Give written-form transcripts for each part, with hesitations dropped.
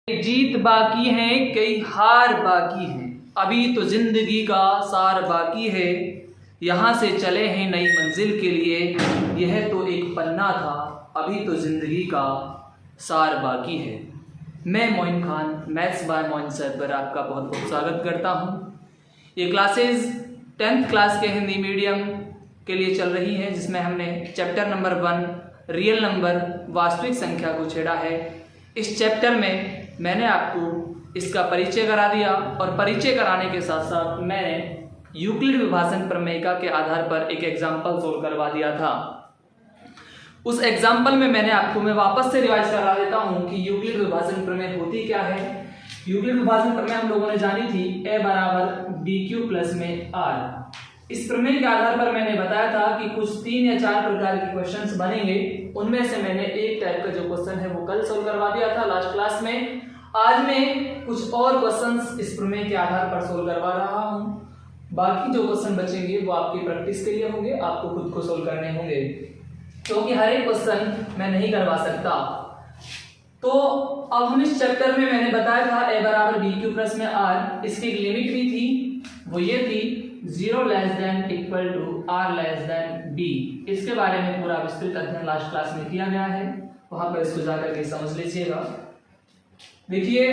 जीत बाकी है कई हार बाकी हैं, अभी तो जिंदगी का सार बाकी है, यहाँ से चले हैं नई मंजिल के लिए, यह तो एक पन्ना था, अभी तो जिंदगी का सार बाकी है। मैं Moin Khan maths by Moin sir पर आपका बहुत बहुत स्वागत करता हूँ। ये क्लासेस 10th क्लास के हिंदी मीडियम के लिए चल रही हैं, जिसमें हमने चैप्टर नंबर 1 रियल नंबर वास्तविक संख्या को छेड़ा है। इस चैप्टर में मैंने आपको इसका परिचय करा दिया और परिचय कराने के साथ साथ मैंने यूक्लिड विभाजन प्रमेयिका के आधार पर एक एग्जाम्पल सोल्व करवा दिया था। उस एग्जाम्पल में मैं वापस से रिवाइज करा देता हूं कि यूक्लिड विभाजन प्रमेय होती क्या है। यूक्लिड विभाजन प्रमेय हम लोगों ने जानी थी a बराबर bq प्लस में r। इस प्रमेय के आधार पर मैंने बताया था कि कुछ 3 या 4 प्रकार के क्वेश्चंस बनेंगे, उनमें से मैंने एक टाइप का जो क्वेश्चन है वो कल सोल्व करवा दिया था लास्ट क्लास में। आज मैं कुछ और क्वेश्चंस इस प्रमेय के आधार पर सोल्व करवा रहा हूं। बाकी जो क्वेश्चन बचेंगे वो आपकी प्रैक्टिस के लिए होंगे, आपको खुद को सोल्व करने होंगे, क्योंकि हर एक क्वेश्चन मैं नहीं करवा सकता। तो अब हम इस चैप्टर में मैंने बताया था a बराबर bq प्लस में r, इसकी एक लिमिट भी थी, वो ये थी 0 less than equal to r less than b। इसके बारे में पूरा विस्तृत अध्ययन लास्ट क्लास में किया गया है, वहां पर इसको जाकर के समझ लीजिएगा। देखिए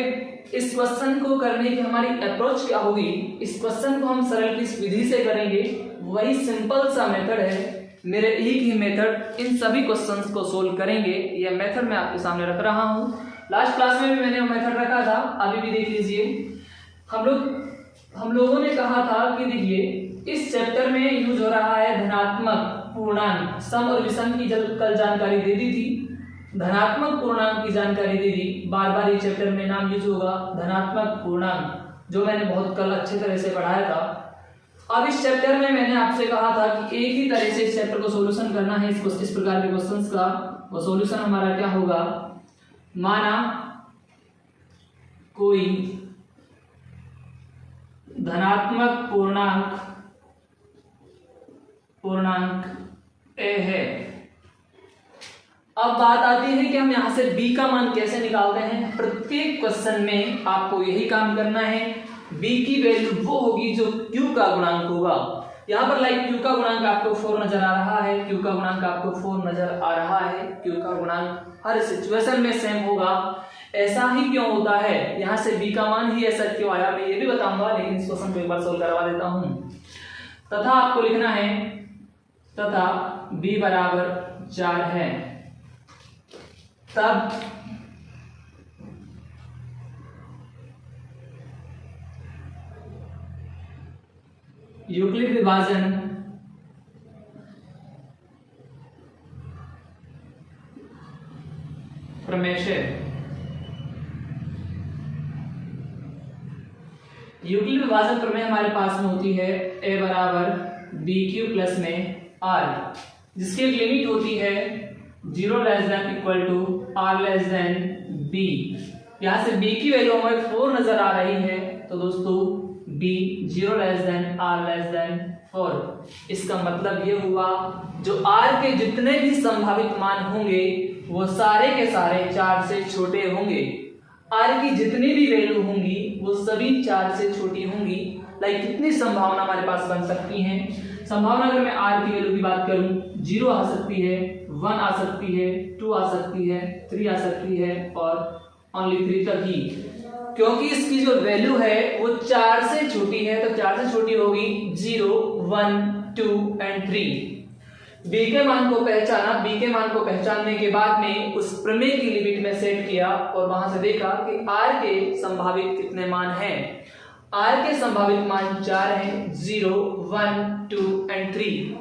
इस क्वेश्चन को करने की हमारी अप्रोच क्या होगी। इस क्वेश्चन को हम सरल किस विधि से करेंगे, वही सिंपल सा मेथड है। मेरे एक ही मेथड इन सभी क्वेश्चंस को सोल्व करेंगे, यह मेथड मैं आपके सामने रख रहा हूं। लास्ट क्लास में भी मैंने मेथड रखा था, अभी भी देख लीजिए। हम लोगों ने कहा था कि देखिए इस चैप्टर में यूज हो रहा है धनात्मक पूर्णांक, सम और विषम की कल जानकारी दे दी थी, धनात्मक पूर्णांक की जानकारी दे दी। बार बार ये चैप्टर में नाम यूज होगा धनात्मक पूर्णांक, जो मैंने बहुत कल अच्छे तरह से पढ़ाया था। अब इस चैप्टर में मैंने आपसे कहा था कि एक ही तरह से इस चैप्टर को सॉल्यूशन करना है। इस प्रकार के क्वेश्चंस का वो सॉल्यूशन हमारा क्या होगा, माना कोई धनात्मक पूर्णांक a है। अब बात आती है कि हम यहां से b का मान कैसे निकालते हैं। प्रत्येक क्वेश्चन में आपको यही काम करना है। b की वैल्यू वो होगी जो q का गुणांक होगा। यहाँ पर लाइक q का गुणांक आपको 4 नजर आ रहा है, q का गुणांक आपको 4 नजर आ रहा है। q का गुणांक हर सिचुएशन में सेम होगा। ऐसा ही क्यों होता है, यहाँ से b का मान ही ऐसा क्यों आया, मैं ये भी बताऊंगा, लेकिन इस क्वेश्चन को एक बार सोल्व करवा देता हूं। तथा आपको लिखना है तथा b बराबर 4 है, तब यूक्लिड विभाजन प्रमेय से यूक्लिड विभाजन प्रमेय हमारे पास में होती है a बराबर bq प्लस में r, जिसकी एक लिमिट होती है 0 less than equal to r less than b। यहाँ से b की वैल्यू हमें 4 नजर आ रही है, तो दोस्तों b 0 less then r less then 4। इसका मतलब ये हुआ जो r के जितने भी संभावित मान होंगे वो सारे के सारे 4 से छोटे होंगे। r की जितनी भी वैल्यू होंगी वो सभी 4 से छोटी होंगी। लाइक कितनी संभावना हमारे पास बन सकती हैं। संभावना अगर मैं r की वैल्यू की बात करूं, 0 आ सकती है, 1 आ सकती है, 2 आ सकती है, 3 आ सकती है और ओनली 3 तक ही, क्योंकि इसकी जो वैल्यू है वो 4 से छोटी है। तो 4 से छोटी होगी 0, 1, 2 एंड 3। b के मान को पहचाना, b के मान को पहचानने के बाद में उस प्रमेय की लिमिट में सेट किया और वहां से देखा कि r के संभावित कितने मान हैं। r के संभावित मान 4 हैं, 0, 1, 2 एंड 3।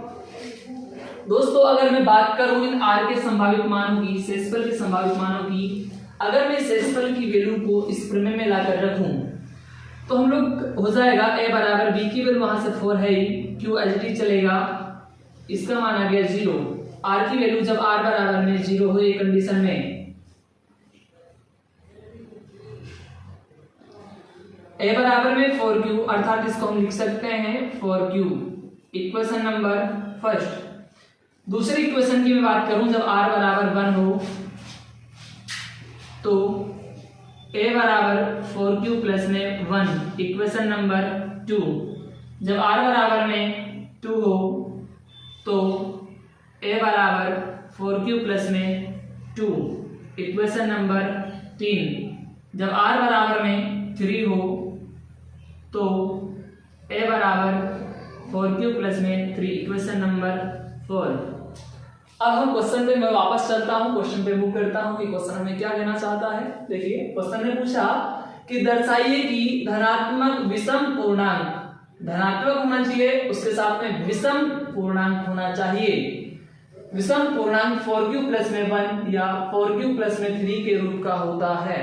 दोस्तों अगर मैं बात करूं इन r के संभावित मानों की, शेषफल के संभावित मानों की, अगर मैं शेषफल की वैल्यू को इस प्रमेय में लाकर रखूं तो हम लोग हो जाएगा a बराबर b की वैल्यू वहां से 4 है ही, q एच डी चलेगा, इसका मान आ गया 0। r की वैल्यू जब r बराबर में 0 हो कंडीशन में, a बराबर में 4q, अर्थात इसको हम लिख सकते हैं 4q। Equation number first. दूसरी इक्वेशन की मैं बात करूं, जब r बराबर 1 हो तो a बराबर 4q प्लस में 1, इक्वेशन नंबर 2। जब r बराबर में 2 हो तो a बराबर 4q प्लस में 2, इक्वेशन नंबर 3। जब r बराबर में 3 हो तो a बराबर 4q प्लस में 3, इक्वेशन नंबर 4। अब हम क्वेश्चन पे मैं वापस चलता हूं, क्वेश्चन पे मूव करता हूं कि क्वेश्चन हमें क्या कहना चाहता है। देखिए क्वेश्चन ने पूछा कि दर्शाइए कि धनात्मक विषम पूर्णांक, धनात्मक होना चाहिए उसके साथ में विषम पूर्णांक होना चाहिए, विषम पूर्णांक 4q प्लस में 1 या 4q प्लस में 3 के रूप का होता है,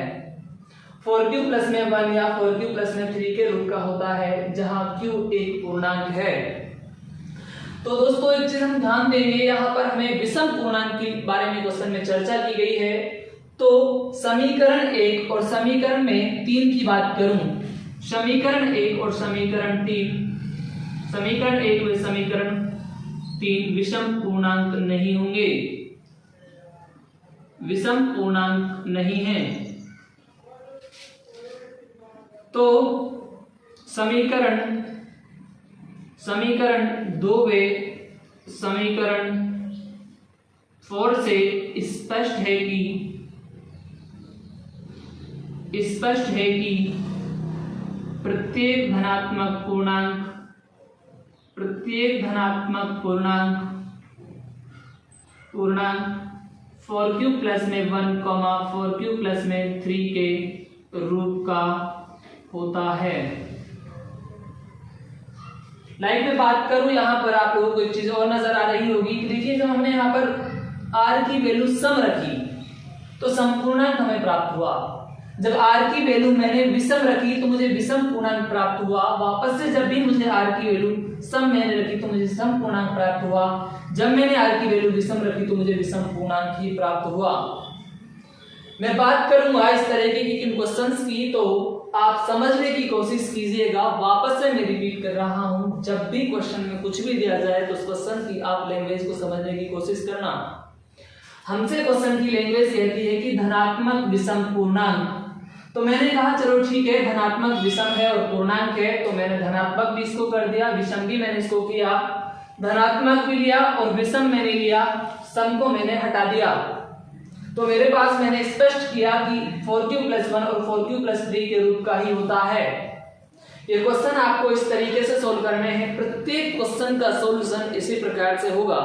4q प्लस में 1 या 4q प्लस में 3 के रूप का होता है, जहां q एक पूर्णांक है। तो दोस्तों एक चीज हम ध्यान देंगे, यहाँ पर हमें विषम पूर्णांक के बारे में क्वेश्चन में चर्चा की गई है। तो समीकरण 1 और समीकरण में 3 की बात करूं, समीकरण 1 और समीकरण 3, समीकरण 1 व समीकरण 3 विषम पूर्णांक नहीं होंगे, विषम पूर्णांक नहीं है। तो समीकरण 2 वे समीकरण 4 से स्पष्ट है कि प्रत्येक धनात्मक पूर्णांक 4q प्लस में 1, 4q प्लस में 3 के रूप का होता है। मैं बात करूं यहाँ पर आप लोगों को एक चीज और नजर आ रही होगी कि देखिए जब हमने यहाँ पर r की वैल्यू सम रखी तो समपूर्णांक हमें प्राप्त हुआ, जब r की वैल्यू मैंने विषम रखी तो मुझे विषम पूर्णांक प्राप्त हुआ, वापस से जब भी मुझे r की वैल्यू सम मैंने रखी तो मुझे सम पूर्णांक प्राप्त हुआ, जब मैंने r की वैल्यू विषम रखी तो मुझे विषम पूर्णांक ही प्राप्त हुआ। मैं बात करूंगा इस तरह की इन क्वेश्चंस की, तो आप समझने की कोशिश कीजिएगा। वापस से मैं रिपीट कर रहा हूं, जब भी क्वेश्चन में कुछ भी दिया जाए तो उस क्वेश्चन की आप लैंग्वेज को समझने की कोशिश करना। हमसे क्वेश्चन की लैंग्वेज कहती है कि धनात्मक विषम पूर्णांक, तो मैंने कहा चलो ठीक है धनात्मक विषम है और पूर्णांक है, तो मैंने धनात्मक भी इसको कर दिया, विषम भी मैंने इसको किया, धनात्मक भी लिया और विषम मैंने लिया, सम को मैंने हटा दिया। तो मेरे पास मैंने स्पष्ट किया कि 4q प्लस 1 और 4q प्लस 3 के रूप का ही होता है। ये क्वेश्चन आपको इस तरीके से सोल्व करने हैं, प्रत्येक क्वेश्चन का सॉल्यूशन इसी प्रकार से होगा।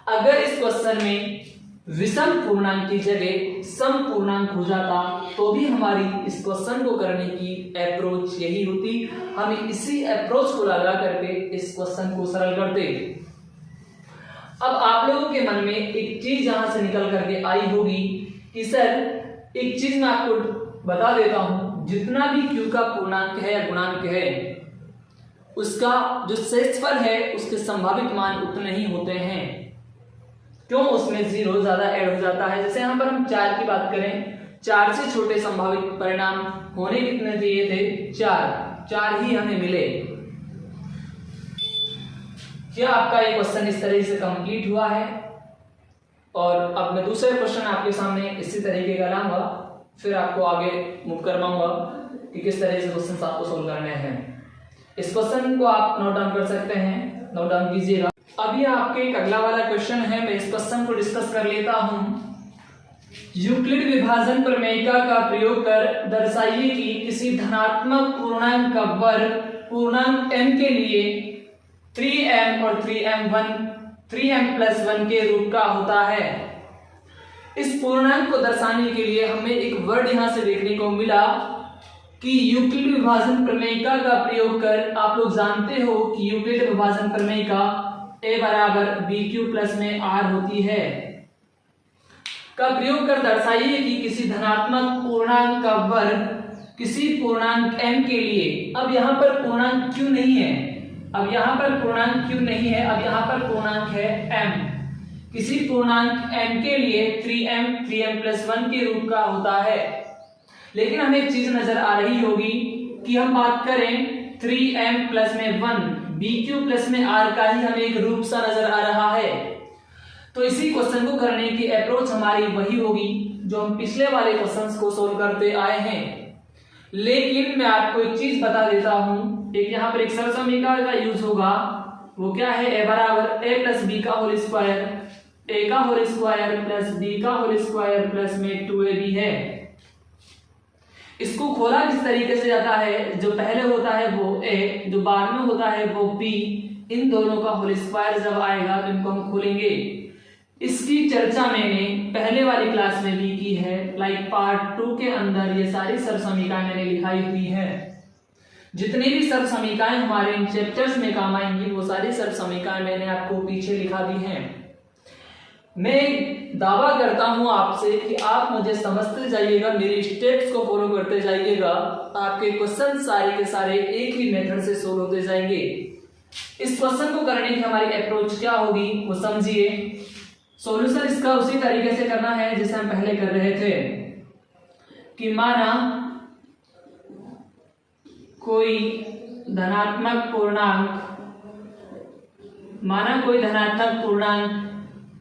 अगर इस क्वेश्चन में विषम पूर्णांक की जगह सम पूर्णांक हो जाता तो भी हमारी इस क्वेश्चन को करने की अप्रोच यही होती, हम इसी अप्रोच को लगा करके इस क्वेश्चन को सरल करते। अब आप लोगों के मन में एक चीज यहां से निकल करके आई होगी कि सर एक चीज मैं आपको बता देता हूं, जितना भी q का पूर्णांक है या गुणांक है उसका जो शेषफल है उसके संभावित मान उतने ही होते हैं। क्यों? उसमें 0 ज्यादा ऐड हो जाता है। जैसे यहाँ पर हम 4 की बात करें, 4 से छोटे संभावित परिणाम होने कितने दिए थे? 4 ही हमें मिले। क्या आपका ये क्वेश्चन इस तरह से कंप्लीट हुआ है? और अब मैं दूसरे क्वेश्चन आपके सामने इसी तरीके का लाऊंगा, फिर आपको आगे मूव करवाऊंगा कि किस तरह से क्वेश्चन आपको सोल्व करने हैं। इस क्वेश्चन को आप नोट डाउन कर सकते हैं, नोट डाउन कीजिएगा। अभी आपके एक अगला वाला क्वेश्चन है, मैं इस क्वेश्चन को डिस्कस कर लेता हूं। यूक्लिड विभाजन प्रमेयिका का प्रयोग कर दर्शाइए कि किसी धनात्मक पूर्णांक का वर्ग पूर्णांक m के लिए 3m और 3m प्लस 1 के रूप का होता है। इस पूर्णांक को दर्शाने के लिए हमें एक वर्ड यहां से देखने को मिला कि यूक्लिड विभाजन प्रमेयिका का प्रयोग कर, आप लोग जानते हो कि यूक्लिड विभाजन प्रमेयिका a बराबर bq प्लस में r होती है, का प्रयोग कर दर्शाइए कि किसी धनात्मक पूर्णांक का वर्ग किसी पूर्णांक m के लिए, अब यहाँ पर पूर्णांक q नहीं है, अब यहाँ पर पूर्णांक q नहीं है, अब यहाँ पर पूर्णांक है m, किसी पूर्णांक m के लिए 3m प्लस 1 के रूप का होता है। लेकिन हमें एक चीज नजर आ रही होगी कि हम बात करें 3m प्लस में 1, bq प्लस में r का ही हमें एक रूप सा नजर आ रहा है। तो इसी क्वेश्चन को करने की अप्रोच हमारी वही होगी जो हम पिछले वाले क्वेश्चंस को सोल्व करते आए हैं। लेकिन मैं आपको एक चीज बता देता हूं, एक यहाँ पर एक सरसमीकरण का यूज होगा, वो क्या है, ए बराबर ए प्लस बी का होल स्क्वायर, ए का होल स्क्वायर प्लस बी का होल स्क्वायर प्लस में 2ab है। इसको खोला किस तरीके से जाता है, जो पहले होता है वो ए, जो बाद में होता है वो बी, इन दोनों का होल स्क्वायर जब आएगा तो इनको हम खोलेंगे। इसकी चर्चा मैंने पहले वाली क्लास में भी की है, लाइक पार्ट 2 के अंदर ये सारी सरसमीकाएं मैंने लिखाई हुई है। जितनी भी सरसमीकाएं हमारे इन चैप्टर्स में काम आएंगी वो सारी सरसमीकाएं मैंने आपको पीछे लिखा दी हैं। मैं दावा करता हूं आपसे कि आप मुझे समझते जाइएगा, मेरे स्टेप्स को फॉलो करते जाइएगा, आपके क्वेश्चन सारे के सारे एक ही मेथड से सोल्व होते जाएंगे। इस क्वेश्चन को करने की हमारी अप्रोच क्या होगी वो समझिए। सॉल्यूशन इसका उसी तरीके से करना है जैसे हम पहले कर रहे थे, कि माना कोई धनात्मक पूर्णांक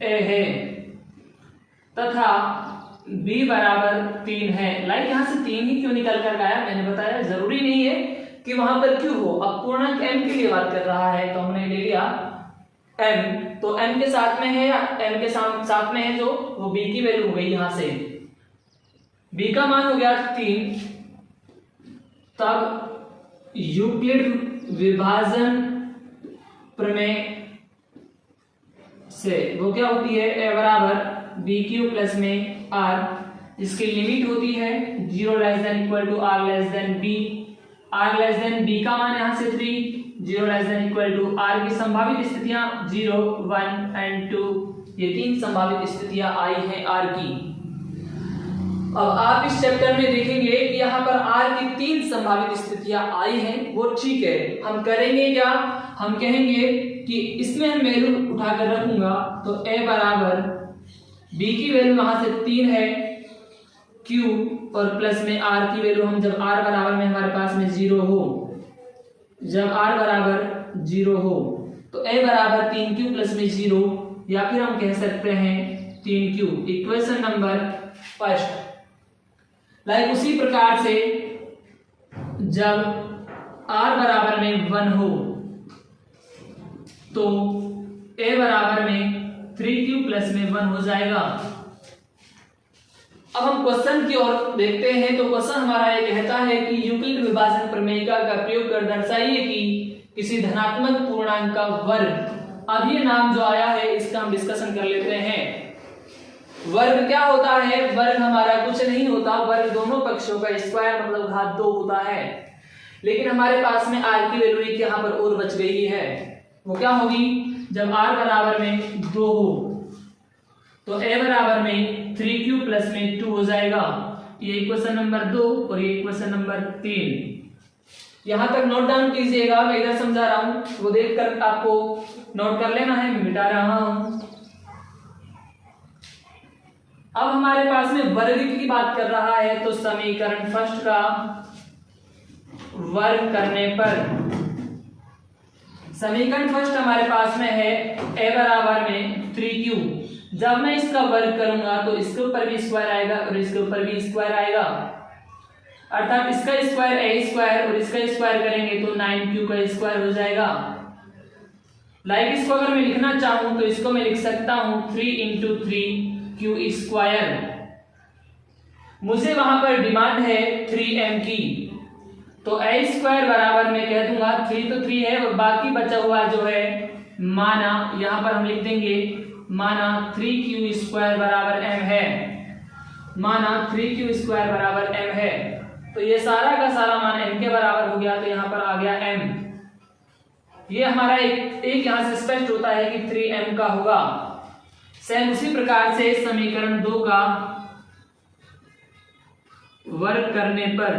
ए है तथा b बराबर 3 है। लाइक यहाँ से 3 ही क्यों निकल कर आया, मैंने बताया जरूरी नहीं है कि वहां पर क्यों हो। अब पूर्णांक m के लिए बात कर रहा है तो हमने ले लिया m, तो m के साथ में है या m के साथ में है जो वो b की वैल्यू हो गई, यहां से b का मान हो गया 3। तब यूक्लिड विभाजन प्रमेय से वो क्या होती है, a बराबर बी क्यू प्लस में r, जिसकी लिमिट होती है 0 less than equal to r less than b। r less than b का मान यहाँ से 3, 0 less than equal to r की संभावित स्थितियां 0, 1 एंड 2, ये 3 संभावित स्थितियां आई हैं r की। अब आप इस चैप्टर में देखेंगे कि यहाँ पर r की 3 संभावित स्थितियां आई हैं, वो ठीक है। हम करेंगे क्या, हम कहेंगे कि इसमें हम वैल्यू उठाकर रखूंगा, तो a बराबर b की वैल्यू वहां से 3 है, q और प्लस में r की वैल्यू हम जब r बराबर में हमारे पास में 0 हो, जब r बराबर 0 हो तो a बराबर 3q प्लस में 0, या फिर हम कह सकते हैं 3q। Equation number first. Like उसी प्रकार से जब r बराबर में 1 हो तो a बराबर में 3q प्लस में 1 हो जाएगा। अब हम क्वेश्चन की ओर देखते हैं, तो क्वेश्चन हमारा ये कहता है कि यूक्लिड विभाजन प्रमेयिका का प्रयोग कर दर्शाइए कि किसी धनात्मक पूर्णांक का वर्ग। अब ये नाम जो आया है इसका हम डिस्कशन कर लेते हैं। वर्ग क्या होता है, वर्ग हमारा कुछ नहीं होता, वर्ग दोनों पक्षों का स्क्वायर मतलब घात 2 होता है। लेकिन हमारे पास में r की वैल्यू एक यहाँ पर और बच गई है, वो क्या होगी, जब r बराबर में 2 हो तो a बराबर में 3q प्लस में 2 हो जाएगा। ये इक्वेशन नंबर 2 और ये इक्वेशन नंबर 3। यहां तक नोट डाउन कीजिएगा, मैं इधर समझा रहा हूं, वो देखकर आपको नोट कर लेना है, मैं मिटा रहा हूं। अब हमारे पास में वर्ग की बात कर रहा है, तो समीकरण फर्स्ट का वर्ग करने पर, समीकरण फर्स्ट हमारे पास में है a बराबर में 3q। जब मैं इसका वर्ग करूंगा तो इसके ऊपर भी स्क्वायर आएगा और इसके ऊपर भी स्क्वायर आएगा, अर्थात इसका स्क्वायर a स्क्वायर और इसका स्क्वायर करेंगे तो 9q का स्क्वायर हो जाएगा। लाइक इसको अगर मैं लिखना चाहूं तो इसको मैं लिख सकता हूं 3 × 3q स्क्वायर। मुझे वहां पर डिमांड है 3m की, तो a स्क्वायर बराबर मैं कह दूंगा 3 तो 3 है और बाकी बचा हुआ जो है माना, यहां पर हम लिख देंगे माना 3q स्क्वायर बराबर m है, माना 3q स्क्वायर बराबर m है। तो ये सारा का सारा मान m के बराबर हो गया, तो यहाँ पर आ गया m। ये हमारा एक यहाँ से स्पष्ट होता है कि 3m का होगा। सेम उसी प्रकार से समीकरण 2 का वर्ग करने पर,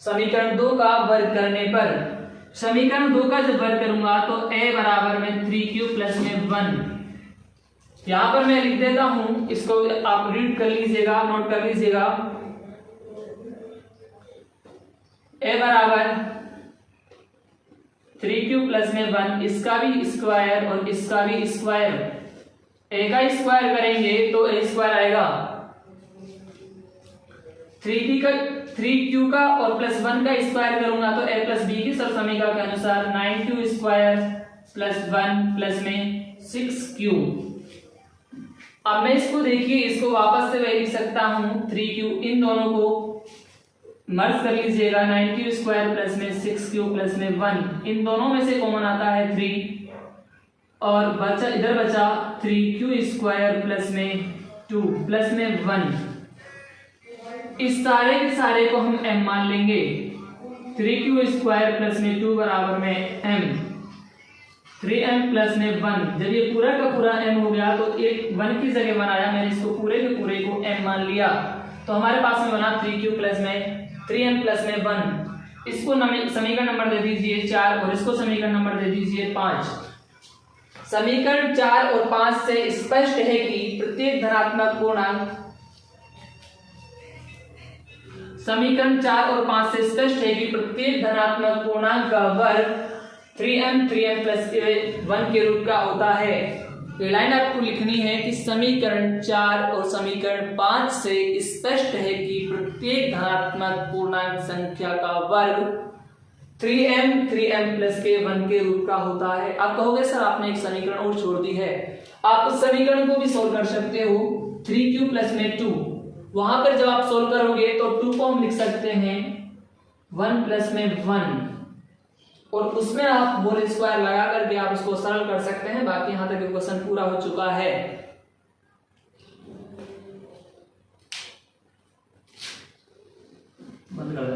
समीकरण 2 का वर्ग करने पर, समीकरण 2 का जब वर्ग करूंगा तो a बराबर में 3q प्लस में 1। यहां पर मैं लिख देता हूं, इसको आप रीड कर लीजिएगा, नोट कर लीजिएगा। a बराबर 3q प्लस में 1, इसका भी स्क्वायर और इसका भी स्क्वायर, a का स्क्वायर करेंगे तो a स्क्वायर आएगा 3q का और प्लस 1 का स्क्वायर करूंगा तो a प्लस b की सब समीकरण के अनुसार 9q स्क्वायर प्लस 1 प्लस में 6q। अब मैं इसको देखिए, इसको वापस से मैं लिख सकता हूं 3q, इन दोनों को मर्ज कर लीजिएगा 9q स्क्वायर प्लस में 6q प्लस में 1, इन दोनों में से कॉमन आता है 3 और बचा इधर बचा 3q स्क्वायर प्लस में 2 प्लस में 1। इस सारे के सारे को हम m मान लेंगे। 3q स्क्वायर प्लस में 2 बराबर में m, 3m प्लस में 1। जब ये पूरा का पूरा m हो गया तो एक 1 की जगह बनाया, मैंने इसको पूरे के पूरे को m मान लिया तो हमारे पास में बना 3q प्लस में 3m प्लस में 1। इसको समीकरण नंबर दे दीजिए 4 और इसको समीकरण नंबर दे दीजिए 5। समीकरण 4 और 5 से स्पष्ट है कि प्रत्येक धनात्मक पूर्णांक, समीकरण 4 और 5 से स्पष्ट है कि प्रत्येक धनात्मक पूर्णांक का वर्ग 3m प्लस 1 के रूप का होता है। ये लाइन आपको लिखनी है कि समीकरण 4 और समीकरण 5 से स्पष्ट है कि प्रत्येक धनात्मक पूर्णांक संख्या का वर्ग 3m प्लस के 1 के रूप का होता है। आप कहोगे सर आपने एक समीकरण और छोड़ दी है। आप उस समीकरण को भी सोल्व कर सकते हो 3q प्लस में 2। वहां पर जब आप सोल्व करोगे तो 2 को हम लिख सकते हैं 1 प्लस में 1 और उसमें आप होल स्क्वायर लगा करके आप इसको सरल कर सकते हैं। बाकी यहां तक क्वेश्चन पूरा हो चुका है। बंद कर दो।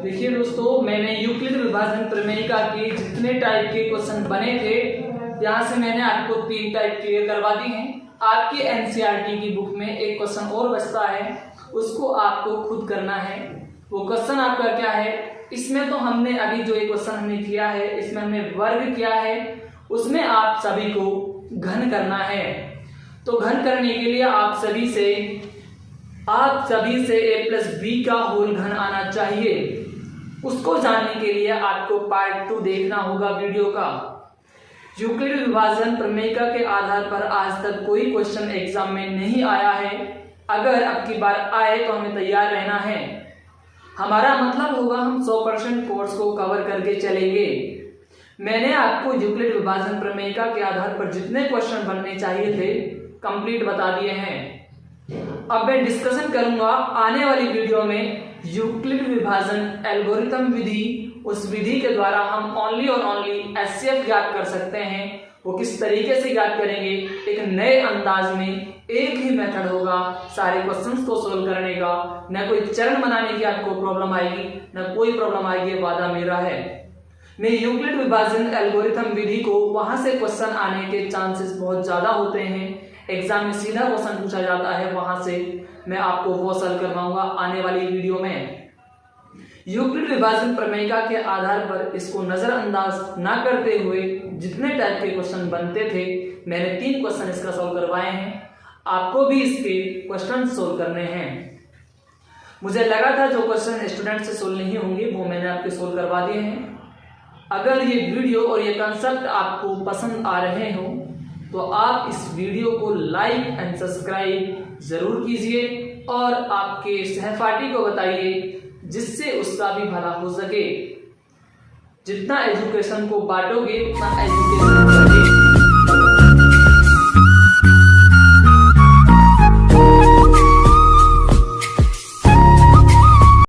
देखिए दोस्तों, मैंने यूक्लिड विभाजन प्रमेयिका के जितने टाइप के क्वेश्चन बने थे यहां से मैंने आपको 3 टाइप क्लियर करवा दी हैं। आपकी एनसीईआरटी की बुक में एक क्वेश्चन और बचता है, उसको आपको खुद करना है। वो क्वेश्चन आपका क्या है, इसमें तो हमने अभी जो एक क्वेश्चन हमने किया है इसमें हमने वर्ग किया है, उसमें आप सभी को घन करना है। तो घन करने के लिए आप सभी से a प्लस बी का होल घन आना चाहिए। उसको जानने के लिए आपको पार्ट 2 देखना होगा वीडियो का। यूक्लिड विभाजन प्रमेयिका के आधार पर आज तक कोई क्वेश्चन एग्जाम में नहीं आया है। अगर अब की बार आए तो हमें तैयार रहना है। हमारा मतलब होगा हम 100% कोर्स को कवर करके चलेंगे। मैंने आपको यूक्लिड विभाजन प्रमेयिका के आधार पर जितने क्वेश्चन बनने चाहिए थे कंप्लीट बता दिए हैं। अब मैं डिस्कशन करूंगा आने वाली वीडियो में यूक्लिड विभाजन एल्गोरिथम विधि, उस विधि के द्वारा हम ओनली और ओनली एचसीएफ ज्ञात कर सकते हैं। वो किस तरीके से ज्ञात करेंगे, एक नए अंदाज में, एक ही मेथड होगा सारे क्वेश्चंस को सोल्व करने का। न कोई चरण बनाने की आपको प्रॉब्लम आएगी, न कोई प्रॉब्लम आएगी, वादा मेरा है। मैं यूक्लिड विभाजन एल्गोरिथम विधि को वहां से क्वेश्चन आने के चांसेस बहुत ज्यादा होते हैं, एग्जाम में सीधा क्वेश्चन पूछा जाता है, वहां से मैं आपको वो सॉल्व करवाऊंगा आने वाली वीडियो में। यूक्लिड विभाजन प्रमेयिका के आधार पर इसको नजरअंदाज ना करते हुए जितने टाइप के क्वेश्चन बनते थे मैंने 3 क्वेश्चन इसका सॉल्व करवाए हैं। आपको भी इसके क्वेश्चन सोल्व करने हैं। मुझे लगा था जो क्वेश्चन स्टूडेंट से सोल्व नहीं होंगे वो मैंने आपके सोल्व करवा दिए हैं। अगर ये वीडियो और ये कंसेप्ट आपको पसंद आ रहे हो तो आप इस वीडियो को लाइक एंड सब्सक्राइब जरूर कीजिए और आपके सहपाठी को बताइए जिससे उसका भी भला हो सके। जितना एजुकेशन को बांटोगे उतना एजुकेशन